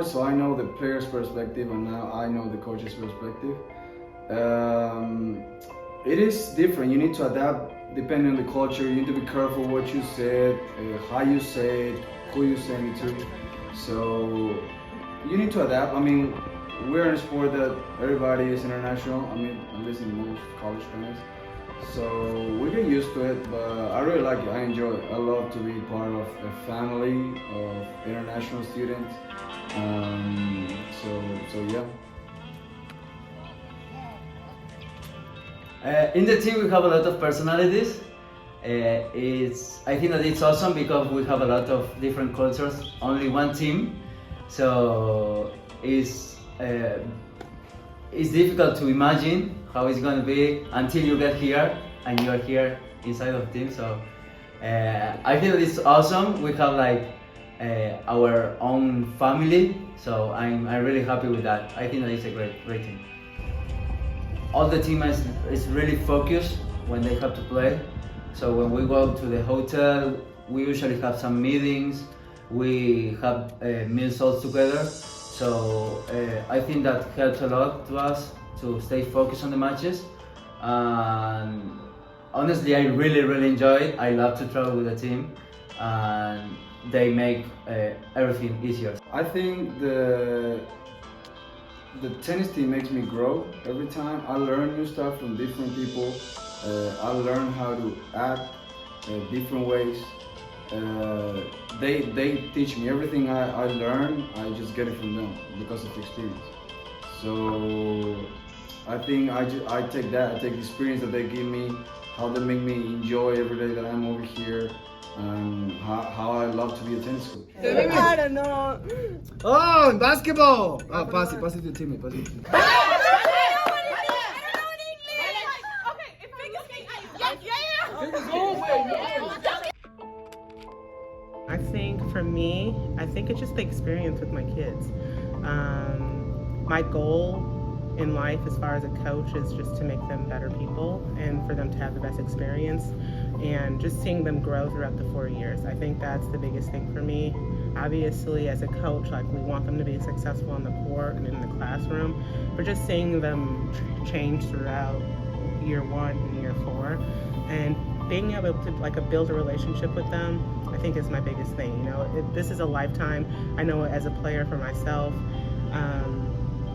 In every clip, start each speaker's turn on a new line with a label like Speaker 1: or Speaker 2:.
Speaker 1: so I know the player's perspective, and now I know the coach's perspective. It is different. You need to adapt depending on the culture. You need to be careful what you said, how you say it, who you say it to. So you need to adapt. I mean, we're in a sport that everybody is international. I mean, at least in most college tennis. So we get used to it, but I really like it. I enjoy it. I love to be part of a family of international students. So yeah.
Speaker 2: In the team we have a lot of personalities. I think that it's awesome because we have a lot of different cultures, only one team. So it's difficult to imagine how it's going to be until you get here and you are here inside of the team. So I think that it's awesome. We have like our own family. So I'm really happy with that. I think that it's a great team. All the team is really focused when they have to play. So when we go to the hotel, we usually have some meetings. We have meals all together. So I think that helps a lot to us to stay focused on the matches. And honestly, I really enjoy it. I love to travel with the team, and they make everything easier.
Speaker 1: I think the tennis team makes me grow every time. I learn new stuff from different people. I learn how to act different ways. They teach me everything I learn. I just get it from them because of experience. So I think I take that. I take the experience that they give me, how they make me enjoy every day that I'm over here, and how I love to be a tennis coach.
Speaker 3: I don't know.
Speaker 1: Oh, in basketball! Oh, pass it to your teammate. Pass it to your teammate.
Speaker 3: I think for me, I think it's just the experience with my kids. My goal in life as far as a coach is just to make them better people and for them to have the best experience and just seeing them grow throughout the 4 years. I think that's the biggest thing for me. Obviously, as a coach, like we want them to be successful on the court and in the classroom, but just seeing them change throughout year 1 and year 4 and being able to build a relationship with them, I think is my biggest thing. You know, this is a lifetime. I know as a player for myself,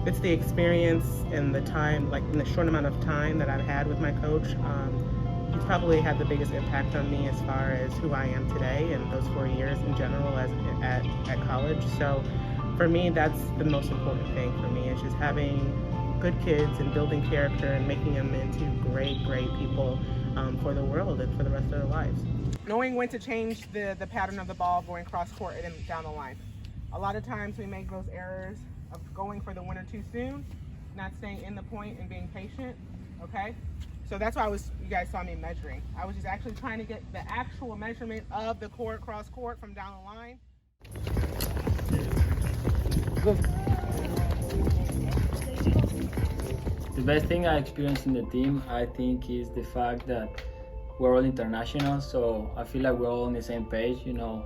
Speaker 3: it's the experience and the time, like in the short amount of time that I've had with my coach. He's probably had the biggest impact on me as far as who I am today and those 4 years in general at college. So for me, that's the most important thing for me, is just having good kids and building character and making them into great people for the world and for the rest of their lives. Knowing when to change the pattern of the ball going cross court and down the line. A lot of times we make those errors of going for the winner too soon, not staying in the point and being patient, okay? So that's why you guys saw me measuring. I was just actually trying to get the actual measurement of the court, cross court from down the line.
Speaker 4: The best thing I experienced in the team, I think, is the fact that we're all international, so I feel like we're all on the same page. You know,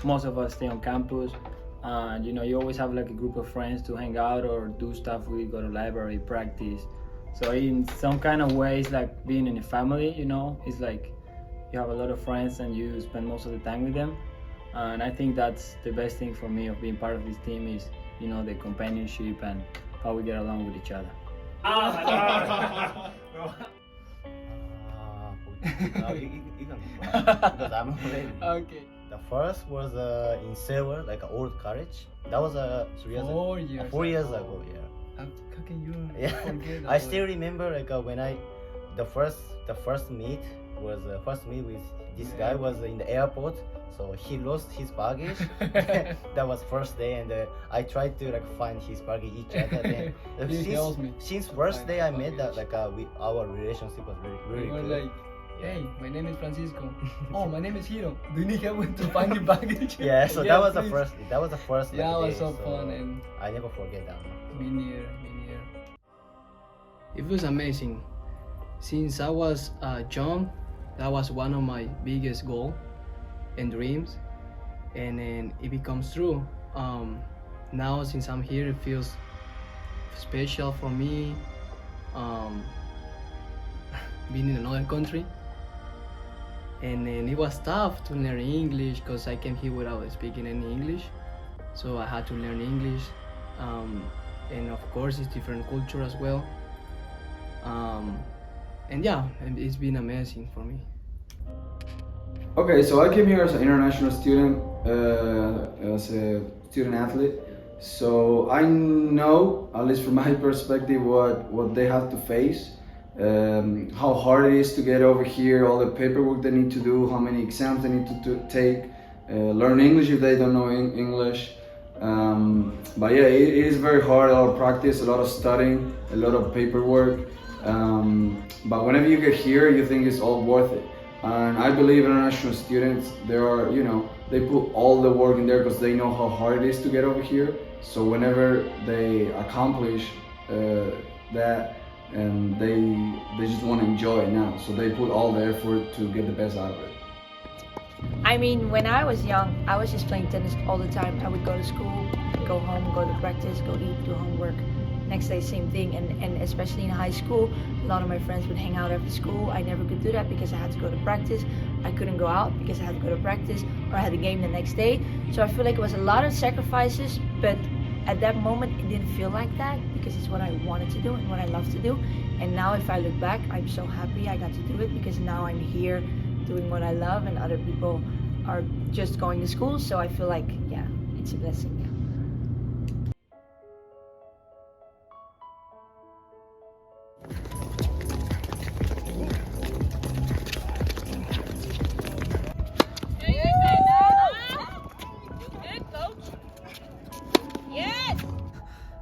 Speaker 4: most of us stay on campus, and you know, you always have like a group of friends to hang out or do stuff. We go to library, practice. So in some kind of ways, like being in a family, you know, it's like you have a lot of friends and you spend most of the time with them. And I think that's the best thing for me of being part of this team is, you know, the companionship and how we get along with each other.
Speaker 5: Because I'm already.
Speaker 4: Okay.
Speaker 5: The first was in silver, like an old carriage. That was 3 years ago.
Speaker 4: 4 years.
Speaker 5: 4 years ago, yeah.
Speaker 4: How can you forget?
Speaker 5: I still remember like when the first meet with this guy was in the airport, so he lost his baggage. That was first day, and I tried to like find his baggage each other. Since first day I met that our relationship was very good.
Speaker 4: Like, hey, my name is Francisco. Oh, my name is Hiro. Do you need help to find your baggage?
Speaker 5: Yeah, so
Speaker 4: yeah,
Speaker 5: that was
Speaker 4: please.
Speaker 5: the first.
Speaker 4: Yeah, it was
Speaker 5: day,
Speaker 4: so fun, and
Speaker 5: I never forget that.
Speaker 4: me neither. It was amazing. Since I was young, that was one of my biggest goals and dreams, and then it becomes true.
Speaker 6: now since I'm here, it feels special for me. Being in another country, and then it was tough to learn English because I came here without speaking any English, so I had to learn English, and of course it's different culture as well, and yeah, it's been amazing for me.
Speaker 1: Okay, so I came here as an international student, as a student athlete. So I know, at least from my perspective, what they have to face, how hard it is to get over here, all the paperwork they need to do, how many exams they need to take, learn English if they don't know English. But yeah, it is very hard, a lot of practice, a lot of studying, a lot of paperwork. But whenever you get here, you think it's all worth it. And I believe international students, they put all the work in there because they know how hard it is to get over here. So whenever they accomplish that, and they just want to enjoy it now. So they put all the effort to get the best out of it.
Speaker 7: I mean, when I was young, I was just playing tennis all the time. I would go to school, go home, go to practice, go eat, do homework. Next day, same thing. And especially in high school, a lot of my friends would hang out after school. I never could do that because I had to go to practice. I couldn't go out because I had to go to practice, or I had a game the next day. So I feel like it was a lot of sacrifices, but at that moment it didn't feel like that because it's what I wanted to do and what I love to do. And now if I look back, I'm so happy I got to do it because now I'm here doing what I love and other people are just going to school. So I feel like, yeah, it's a blessing. Yeah.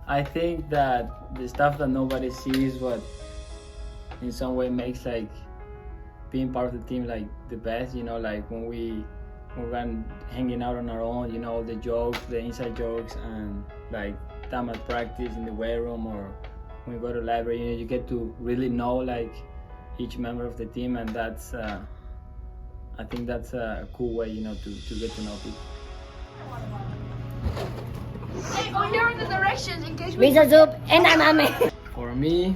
Speaker 4: I think that the stuff that nobody sees, what in some way makes like being part of the team like the best, like when we're hanging out on our own, all the jokes, the inside jokes, and like time at practice in the weight room or when we go to library, you get to really know like each member of the team, and that's I think that's a cool way, to get to know people.
Speaker 8: Hey, oh, here are the directions in case
Speaker 7: Visa soup and I'm
Speaker 6: For me,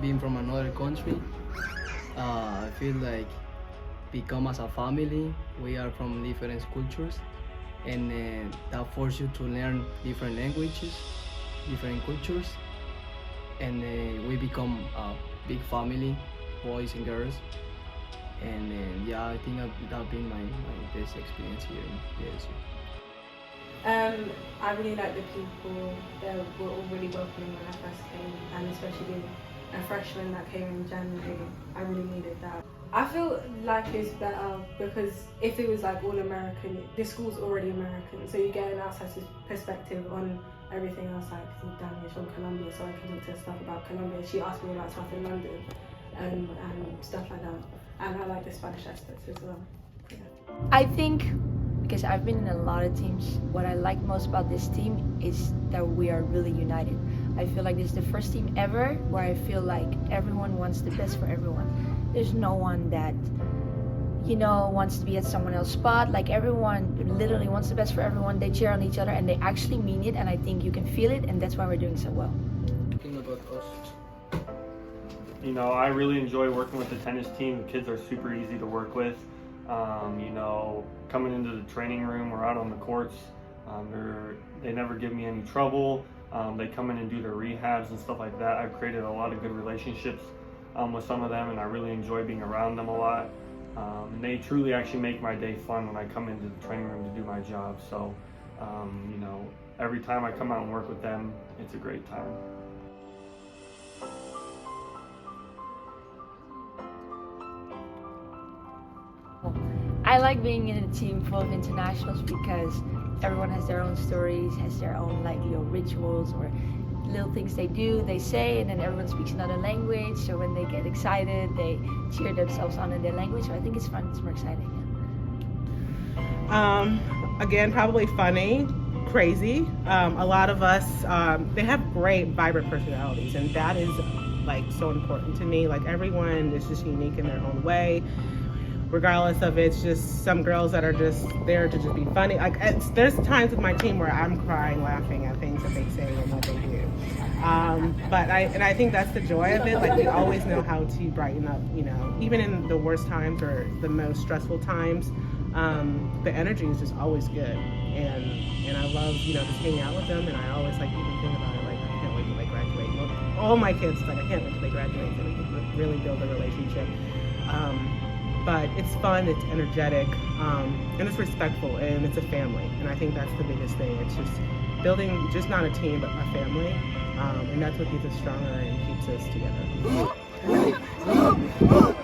Speaker 6: being from another country, I feel like become as a family. We are from different cultures, and that forces you to learn different languages, different cultures, and we become a big family, boys and girls. And yeah, I think that's been my best experience here in Jsu.
Speaker 9: I really like the people. They were all really welcoming when I first came, and especially being a freshman that came in January, I really needed that. I feel like it's better because if it was like all American, the school's already American, so you get an outside perspective on everything else. Like Daniel's from Colombia, so I can talk to her stuff about Colombia. She asked me about stuff in London and stuff like that. And I like the Spanish aspects as well. Yeah.
Speaker 7: I think because I've been in a lot of teams, what I like most about this team is that we are really united. I feel like this is the first team ever where I feel like everyone wants the best for everyone. There's no one that, wants to be at someone else's spot. Like everyone literally wants the best for everyone. They cheer on each other and they actually mean it, and I think you can feel it, and that's why we're doing so well.
Speaker 6: Talking about us.
Speaker 10: I really enjoy working with the tennis team. The kids are super easy to work with. Coming into the training room or out on the courts, they never give me any trouble. They come in and do their rehabs and stuff like that. I've created a lot of good relationships with some of them, and I really enjoy being around them a lot. And they truly actually make my day fun when I come into the training room to do my job. So, every time I come out and work with them, it's a great time.
Speaker 7: I like being in a team full of internationals because everyone has their own stories, has their own little rituals or little things they do, they say, and then everyone speaks another language. So when they get excited, they cheer themselves on in their language. So I think it's fun, it's more exciting.
Speaker 3: Again, probably funny, crazy. A lot of us, they have great, vibrant personalities, and that is so important to me. Like everyone is just unique in their own way. regardless of it's just some girls that are just there to just be funny. Like there's times with my team where I'm crying laughing at things that they say and what they do. But I think that's the joy of it. Like we always know how to brighten up, you know, even in the worst times or the most stressful times. The energy is just always good, and I love, you know, just hanging out with them. And I always like even think about it, like I can't wait till they graduate. All my kids, like I can't wait till they graduate, so we can really build a relationship. But it's fun, it's energetic, and it's respectful, and it's a family. And I think that's the biggest thing. It's just building, just not a team, but a family, and that's what keeps us stronger and keeps us together.